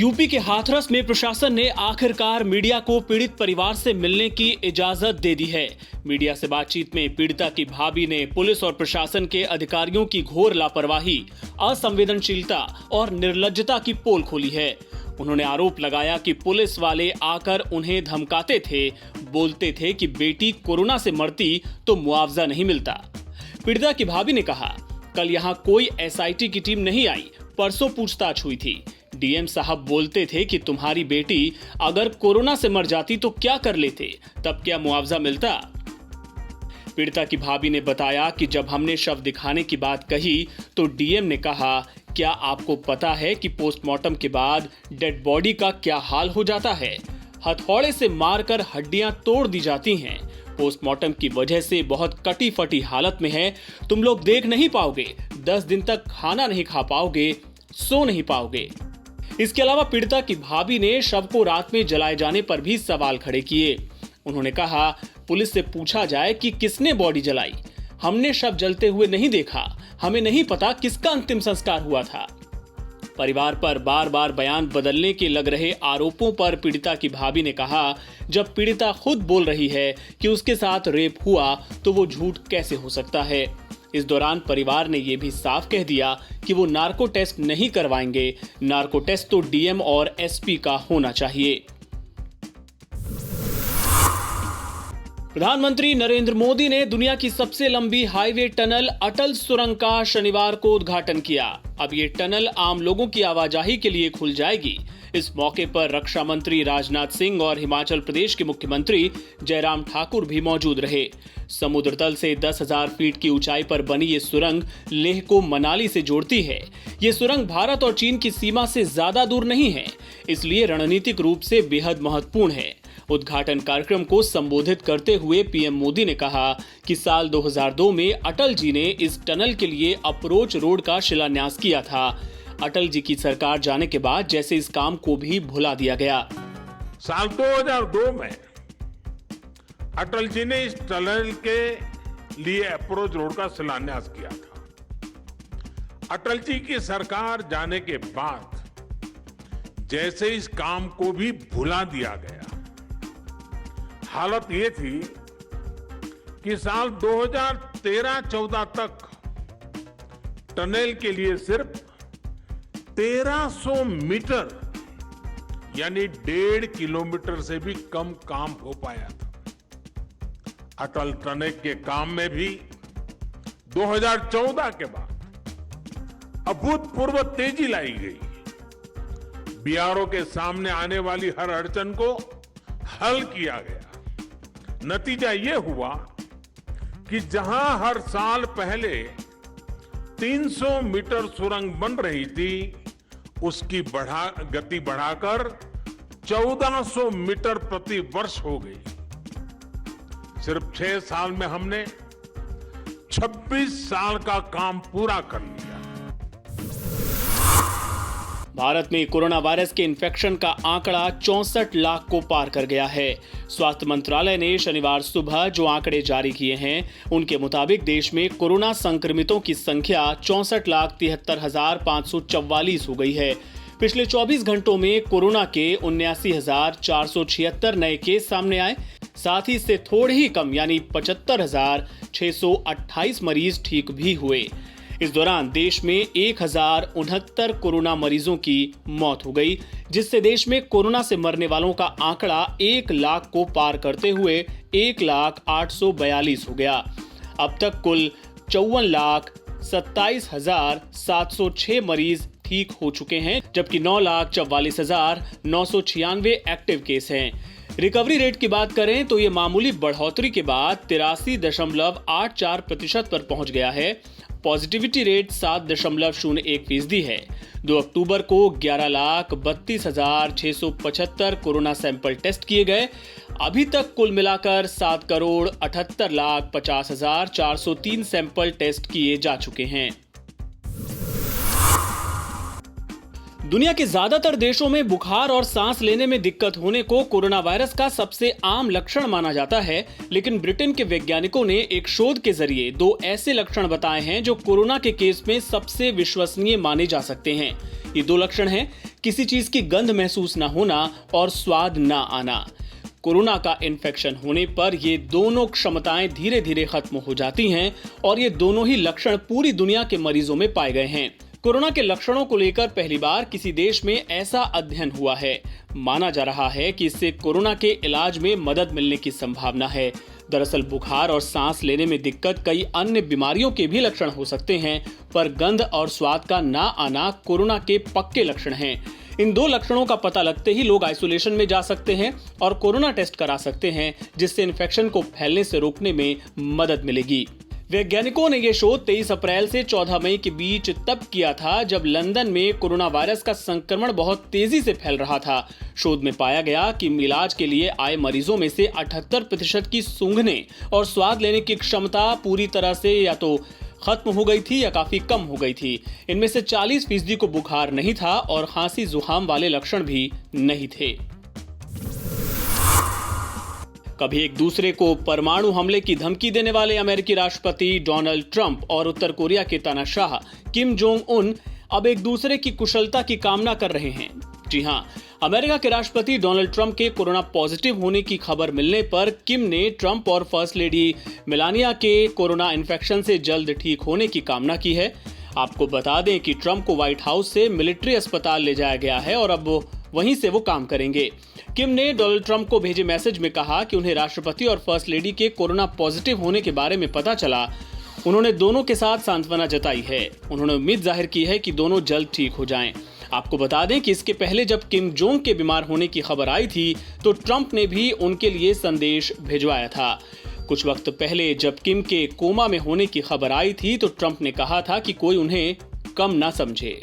UP के हाथरस में प्रशासन ने आखिरकार मीडिया को पीड़ित परिवार से मिलने की इजाजत दे दी है। मीडिया से बातचीत में पीड़िता की भाभी ने पुलिस और प्रशासन के अधिकारियों की घोर लापरवाही, असंवेदनशीलता और निर्लज्जता की पोल खोली है। उन्होंने आरोप लगाया कि पुलिस वाले आकर उन्हें धमकाते थे, बोलते थे कि बेटी कोरोना से मरती तो मुआवजा नहीं मिलता। पीड़िता की भाभी ने कहा, कल यहाँ कोई एसआईटी की टीम नहीं आई, परसों पूछताछ हुई थी। डीएम साहब बोलते थे कि तुम्हारी बेटी अगर कोरोना से मर जाती तो क्या कर लेते, तब क्या मुआवजा मिलता। पीड़िता की भाभी ने बताया कि जब हमने शव दिखाने की बात कही तो डीएम ने कहा, क्या आपको पता है कि पोस्टमार्टम के बाद डेड बॉडी का क्या हाल हो जाता है। हथौड़े से मारकर हड्डियां तोड़ दी जाती हैं। पोस्टमार्टम की वजह से बहुत कटी फटी हालत में है, तुम लोग देख नहीं पाओगे, 10 दिन तक खाना नहीं खा पाओगे, सो नहीं पाओगे। इसके अलावा पीड़िता की भाभी ने शव को रात में जलाए जाने पर भी सवाल खड़े किए। उन्होंने कहा, पुलिस से पूछा जाए कि किसने बॉडी जलाई, हमने शव जलते हुए नहीं देखा, हमें नहीं पता किसका अंतिम संस्कार हुआ था। परिवार पर बार बार बयान बदलने के लग रहे आरोपों पर पीड़िता की भाभी ने कहा, जब पीड़िता खुद बोल रही है कि उसके साथ रेप हुआ तो वो झूठ कैसे हो सकता है। इस दौरान परिवार ने यह भी साफ कह दिया कि वो नार्को टेस्ट नहीं करवाएंगे। नार्को टेस्ट तो डीएम और एसपी का होना चाहिए। प्रधानमंत्री नरेंद्र मोदी ने दुनिया की सबसे लंबी हाईवे टनल अटल सुरंग का शनिवार को उद्घाटन किया। अब ये टनल आम लोगों की आवाजाही के लिए खुल जाएगी। इस मौके पर रक्षा मंत्री राजनाथ सिंह और हिमाचल प्रदेश के मुख्यमंत्री जयराम ठाकुर भी मौजूद रहे। समुद्र तल से 10,000 फीट की ऊंचाई पर बनी ये सुरंग लेह को मनाली से जोड़ती है। ये सुरंग भारत और चीन की सीमा से ज्यादा दूर नहीं है, इसलिए रणनीतिक रूप से बेहद महत्वपूर्ण है। उद्घाटन कार्यक्रम को संबोधित करते हुए पीएम मोदी ने कहा कि साल 2002 में अटल जी ने इस टनल के लिए अप्रोच रोड का शिलान्यास किया था। अटल जी की सरकार जाने के बाद जैसे इस काम को भी भुला दिया गया। साल 2002 में अटल जी ने इस टनल के लिए अप्रोच रोड का शिलान्यास किया था। अटल जी की सरकार जाने के बाद जैसे इस काम को भी भुला दिया गया। हालत ये थी कि साल 2013-14 तक टनल के लिए सिर्फ 1300 मीटर यानी 1.5 किलोमीटर से भी कम काम हो पाया था। अटल टनल के काम में भी 2014 के बाद अभूतपूर्व तेजी लाई गई। बीआरओ के सामने आने वाली हर अड़चन को हल किया गया। नतीजा ये हुआ कि जहां हर साल पहले 300 मीटर सुरंग बन रही थी, उसकी गति बढ़ाकर 1400 मीटर प्रति वर्ष हो गई। सिर्फ 6 साल में हमने 26 साल का काम पूरा कर लिया। भारत में कोरोना वायरस के इन्फेक्शन का आंकड़ा 64 लाख को पार कर गया है। स्वास्थ्य मंत्रालय ने शनिवार सुबह जो आंकड़े जारी किए हैं, उनके मुताबिक देश में कोरोना संक्रमितों की संख्या 64,73,544 हो गई है। पिछले 24 घंटों में कोरोना के 79,476 नए केस सामने आए। साथ ही इससे थोड़े ही कम यानी 75,628 मरीज ठीक भी हुए। इस दौरान देश में 1,069 कोरोना मरीजों की मौत हो गई, जिससे देश में कोरोना से मरने वालों का आंकड़ा 1 लाख को पार करते हुए 1,08,42 हो गया। अब तक कुल 54,27,706 मरीज ठीक हो चुके हैं, जबकि 9,44,996 एक्टिव केस हैं। रिकवरी रेट की बात करें तो ये मामूली बढ़ोतरी के बाद 83.84% पर पहुंच गया है। पॉजिटिविटी रेट 7.01% है। 2 अक्टूबर को 11,32,675 कोरोना सैंपल टेस्ट किए गए। अभी तक कुल मिलाकर 7,78,50,403 सैंपल टेस्ट किए जा चुके हैं। दुनिया के ज्यादातर देशों में बुखार और सांस लेने में दिक्कत होने को कोरोना वायरस का सबसे आम लक्षण माना जाता है, लेकिन ब्रिटेन के वैज्ञानिकों ने एक शोध के जरिए 2 ऐसे लक्षण बताए हैं जो कोरोना के केस में सबसे विश्वसनीय माने जा सकते हैं। ये दो लक्षण हैं, किसी चीज की गंध महसूस ना होना और स्वाद ना आना। कोरोना का इन्फेक्शन होने पर ये दोनों क्षमताएं धीरे धीरे खत्म हो जाती हैं और ये दोनों ही लक्षण पूरी दुनिया के मरीजों में पाए गए हैं। कोरोना के लक्षणों को लेकर पहली बार किसी देश में ऐसा अध्ययन हुआ है। माना जा रहा है कि इससे कोरोना के इलाज में मदद मिलने की संभावना है। दरअसल बुखार और सांस लेने में दिक्कत कई अन्य बीमारियों के भी लक्षण हो सकते हैं, पर गंध और स्वाद का ना आना कोरोना के पक्के लक्षण हैं। इन दो लक्षणों का पता लगते ही लोग आइसोलेशन में जा सकते हैं और कोरोना टेस्ट करा सकते हैं, जिससे इन्फेक्शन को फैलने से रोकने में मदद मिलेगी। वैज्ञानिकों ने यह शोध 23 अप्रैल से 14 मई के बीच तब किया था जब लंदन में कोरोना वायरस का संक्रमण बहुत तेजी से फैल रहा था। शोध में पाया गया कि इलाज के लिए आए मरीजों में से 78% की सूंघने और स्वाद लेने की क्षमता पूरी तरह से या तो खत्म हो गई थी या काफी कम हो गई थी। इनमें से 40% को बुखार नहीं था और खांसी जुकाम वाले लक्षण भी नहीं थे। कभी एक दूसरे को परमाणु हमले की धमकी देने वाले अमेरिकी राष्ट्रपति डोनाल्ड ट्रंप और उत्तर कोरिया के तानाशाह किम जोंग उन अब एक दूसरे की कुशलता की कामना कर रहे हैं। जी हां, अमेरिका के राष्ट्रपति डोनाल्ड ट्रंप के कोरोना पॉजिटिव होने की खबर मिलने पर किम ने ट्रंप और फर्स्ट लेडी मेलानिया के कोरोना इन्फेक्शन से जल्द ठीक होने की कामना की है। आपको बता दें कि ट्रंप को व्हाइट हाउस से मिलिट्री अस्पताल ले जाया गया है और अब वहीं से वो काम करेंगे। किम ने डोनाल्ड ट्रंप को भेजे मैसेज में कहा कि उन्हें राष्ट्रपति और फर्स्ट लेडी के कोरोना पॉजिटिव होने के बारे में पता चला। उन्होंने दोनों के साथ सांत्वना जताई है। उन्होंने उम्मीद जाहिर की है कि दोनों जल्द ठीक हो जाएं। आपको बता दें कि इसके पहले जब किम जोंग के बीमार होने की खबर आई थी तो ट्रंप ने भी उनके लिए संदेश भिजवाया था। कुछ वक्त पहले जब किम के कोमा में होने की खबर आई थी तो ट्रंप ने कहा था कि कोई उन्हें कम ना समझे।